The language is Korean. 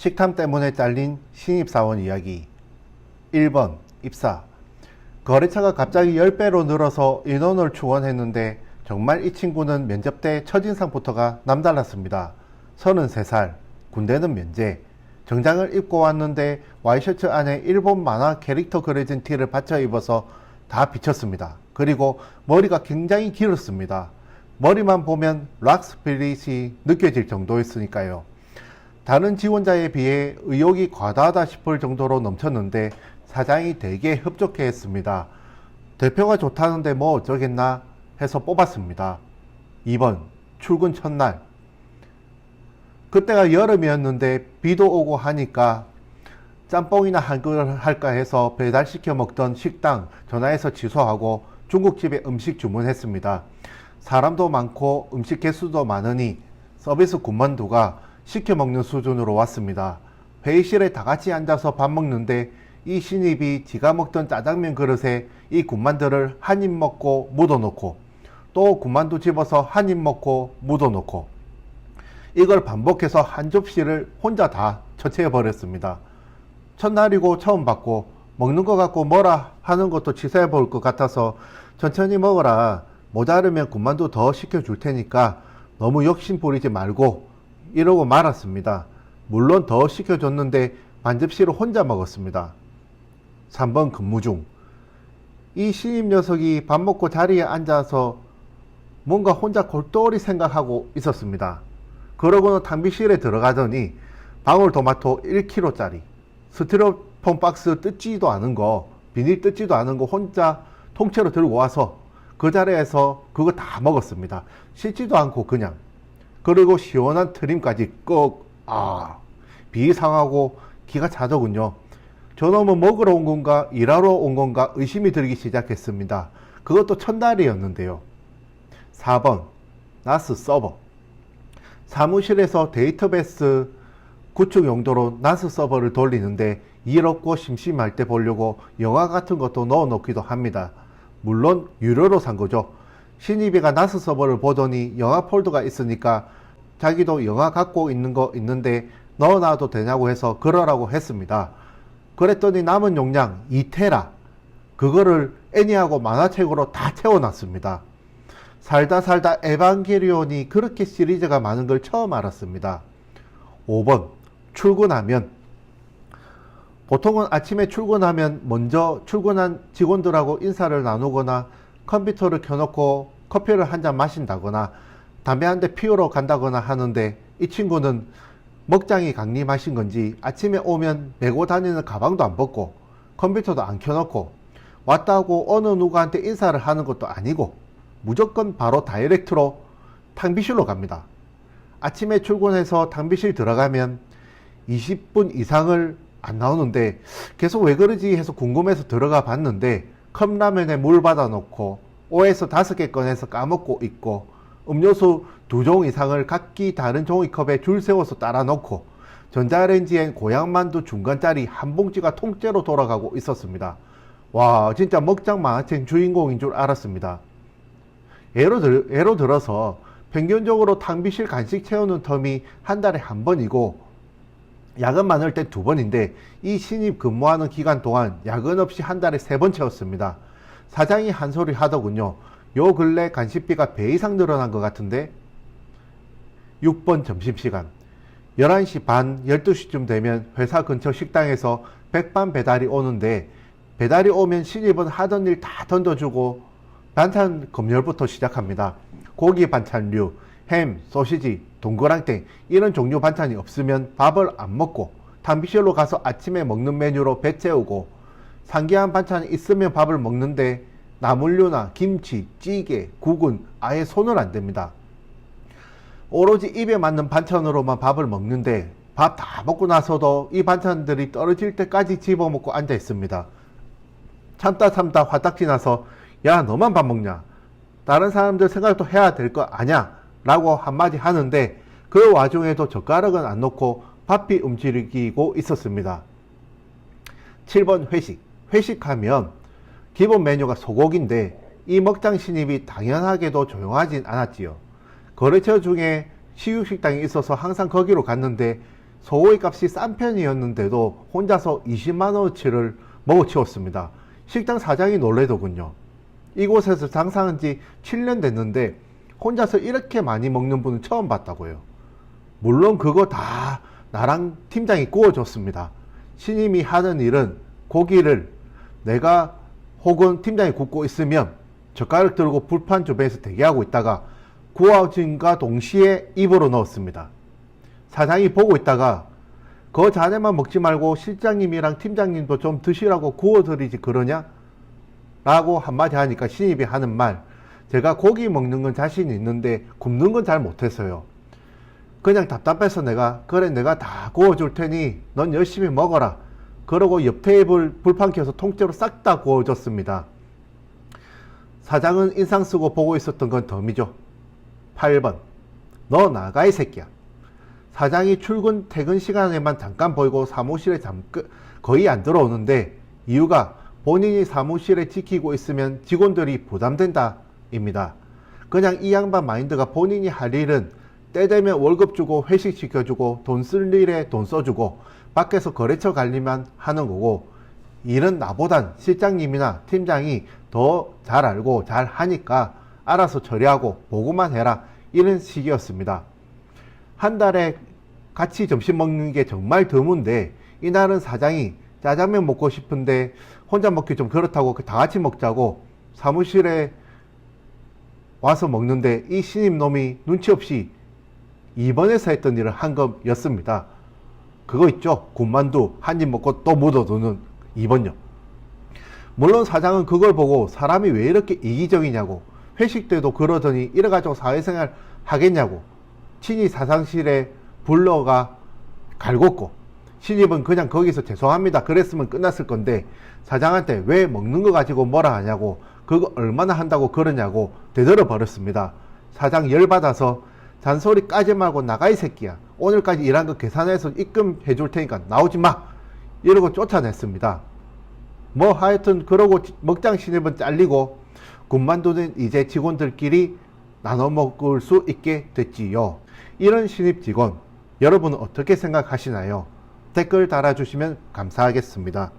식탐 때문에 잘린 신입사원 이야기. 1번 입사. 거래처가 갑자기 10배로 늘어서 인원을 충원했는데 정말 이 친구는 면접 때 첫인상부터가 남달랐습니다. 33살, 군대는 면제. 정장을 입고 왔는데 와이셔츠 안에 일본 만화 캐릭터 그려진 티를 받쳐 입어서 다 비쳤습니다. 그리고 머리가 굉장히 길었습니다. 머리만 보면 락스피릿이 느껴질 정도였으니까요. 다른 지원자에 비해 의욕이 과다하다 싶을 정도로 넘쳤는데 사장이 되게 흡족해 했습니다. 대표가 좋다는데 뭐 어쩌겠나 해서 뽑았습니다. 2번 출근 첫날. 그때가 여름이었는데 비도 오고 하니까 짬뽕이나 한글 할까 해서 배달시켜 먹던 식당 전화해서 취소하고 중국집에 음식 주문했습니다. 사람도 많고 음식 개수도 많으니 서비스 군만두가 시켜 먹는 수준으로 왔습니다. 회의실에 다 같이 앉아서 밥 먹는데 이 신입이 지가 먹던 짜장면 그릇에 이 군만두를 한 입 먹고 묻어놓고 또 군만두 집어서 한 입 먹고 묻어놓고 이걸 반복해서 한 접시를 혼자 다 처치해버렸습니다. 첫날이고 처음 받고 먹는 것 같고 뭐라 하는 것도 취소해 볼 것 같아서 천천히 먹어라. 모자르면 군만두 더 시켜줄 테니까 너무 욕심 부리지 말고 이러고 말았습니다. 물론 더 시켜줬는데 반접시를 혼자 먹었습니다. 3번 근무 중. 이 신입 녀석이 밥 먹고 자리에 앉아서 뭔가 혼자 골똘히 생각하고 있었습니다. 그러고는 탕비실에 들어가더니 방울토마토 1kg짜리 스티로폼 박스 뜯지도 않은 거, 비닐 뜯지도 않은 거 혼자 통째로 들고 와서 그 자리에서 그거 다 먹었습니다. 씻지도 않고 그냥. 그리고 시원한 트림까지 꺽. 비상하고 기가 차더군요. 저놈은 먹으러 온 건가 일하러 온 건가 의심이 들기 시작했습니다. 그것도 첫날이었는데요. 4번 나스 서버. 사무실에서 데이터베이스 구축 용도로 나스 서버를 돌리는데 일 없고 심심할 때 보려고 영화 같은 것도 넣어 놓기도 합니다. 물론 유료로 산 거죠. 신입이가 나스 서버를 보더니 영화 폴더가 있으니까 자기도 영화 갖고 있는 거 있는데 넣어놔도 되냐고 해서 그러라고 했습니다. 그랬더니 남은 용량 2테라 그거를 애니하고 만화책으로 다 채워놨습니다. 살다 에반게리온이 그렇게 시리즈가 많은 걸 처음 알았습니다. 5번 출근하면. 보통은 아침에 출근하면 먼저 출근한 직원들하고 인사를 나누거나 컴퓨터를 켜놓고 커피를 한 잔 마신다거나 담배 한 대 피우러 간다거나 하는데 이 친구는 먹장이 강림하신 건지 아침에 오면 메고 다니는 가방도 안 벗고 컴퓨터도 안 켜놓고 왔다고 어느 누구한테 인사를 하는 것도 아니고 무조건 바로 다이렉트로 탕비실로 갑니다. 아침에 출근해서 탕비실 들어가면 20분 이상을 안 나오는데 계속 왜 그러지 해서 궁금해서 들어가 봤는데 컵라면에 물 받아 놓고 5에서 5개 꺼내서 까먹고 있고 음료수 2종 이상을 각기 다른 종이컵에 줄 세워서 따라 놓고 전자레인지엔 고향만두 중간짜리 한 봉지가 통째로 돌아가고 있었습니다. 와, 진짜 먹장 만화책 주인공인 줄 알았습니다. 예로 들어서 평균적으로 탕비실 간식 채우는 텀이 한 달에 한 번이고 야근 많을 때 2번인데 이 신입 근무하는 기간 동안 야근 없이 한 달에 3번 채웠습니다. 사장이 한 소리 하더군요. 요 근래 간식비가 배 이상 늘어난 것 같은데. 6번 점심시간. 11시 반 12시쯤 되면 회사 근처 식당에서 백반 배달이 오는데 배달이 오면 신입은 하던 일 다 던져주고 반찬 검열부터 시작합니다. 고기 반찬류, 햄, 소시지, 동그랑땡 이런 종류 반찬이 없으면 밥을 안 먹고 탕비실로 가서 아침에 먹는 메뉴로 배 채우고 상기한 반찬이 있으면 밥을 먹는데 나물류나 김치, 찌개, 국은 아예 손을 안 댑니다. 오로지 입에 맞는 반찬으로만 밥을 먹는데 밥 다 먹고 나서도 이 반찬들이 떨어질 때까지 집어먹고 앉아 있습니다. 참다 화딱지 나서 야 너만 밥 먹냐? 다른 사람들 생각도 해야 될 거 아냐? 라고 한마디 하는데 그 와중에도 젓가락은 안 놓고 밥이 움직이고 있었습니다. 7번 회식. 회식하면 기본 메뉴가 소고기인데 이 먹장 신입이 당연하게도 조용하진 않았지요. 거래처 중에 식육식당이 있어서 항상 거기로 갔는데 소고기 값이 싼 편이었는데도 혼자서 20만원어치를 먹어치웠습니다. 식당 사장이 놀래더군요. 이곳에서 장사한 지 7년 됐는데 혼자서 이렇게 많이 먹는 분은 처음 봤다고요. 물론 그거 다 나랑 팀장이 구워줬습니다. 신임이 하는 일은 고기를 내가 혹은 팀장이 굽고 있으면 젓가락 들고 불판 주변에서 대기하고 있다가 구워진과 동시에 입으로 넣었습니다. 사장이 보고 있다가 그 자네만 먹지 말고 실장님이랑 팀장님도 좀 드시라고 구워드리지 그러냐? 라고 한마디 하니까 신입이 하는 말, 제가 고기 먹는 건 자신이 있는데 굽는 건 잘 못해서요. 그냥 답답해서 내가 다 구워줄 테니 넌 열심히 먹어라. 그러고 옆 테이블 불판 켜서 통째로 싹 다 구워줬습니다. 사장은 인상 쓰고 보고 있었던 건 덤이죠. 8번, 너 나가 이 새끼야. 사장이 출근 퇴근 시간에만 잠깐 보이고 사무실에 거의 안 들어오는데 이유가 본인이 사무실에 지키고 있으면 직원들이 부담된다 입니다. 그냥 이 양반 마인드가 본인이 할 일은 때 되면 월급 주고 회식 시켜주고 돈 쓸 일에 돈 써주고 밖에서 거래처 관리만 하는 거고, 일은 나보단 실장님이나 팀장이 더 잘 알고 잘 하니까 알아서 처리하고 보고만 해라, 이런 식이었습니다. 한 달에 같이 점심 먹는 게 정말 드문데 이날은 사장이 짜장면 먹고 싶은데 혼자 먹기 좀 그렇다고 다 같이 먹자고 사무실에 와서 먹는데 이 신입 놈이 눈치 없이 2번에서 했던 일을 한 것이었습니다. 그거 있죠, 군만두 한 입 먹고 또 묻어두는 2번요. 물론 사장은 그걸 보고 사람이 왜 이렇게 이기적이냐고, 회식 때도 그러더니 이래가지고 사회생활 하겠냐고 친히 사장실에 불러가 갈궜고, 신입은 그냥 거기서 죄송합니다 그랬으면 끝났을 건데 사장한테 왜 먹는 거 가지고 뭐라 하냐고, 그거 얼마나 한다고 그러냐고 대들어 버렸습니다. 사장 열받아서 잔소리 까지 말고 나가 이 새끼야. 오늘까지 일한 거 계산해서 입금해 줄 테니까 나오지 마. 이러고 쫓아냈습니다. 뭐 하여튼 그러고 먹장 신입은 잘리고 군만두는 이제 직원들끼리 나눠 먹을 수 있게 됐지요. 이런 신입 직원 여러분은 어떻게 생각하시나요? 댓글 달아주시면 감사하겠습니다.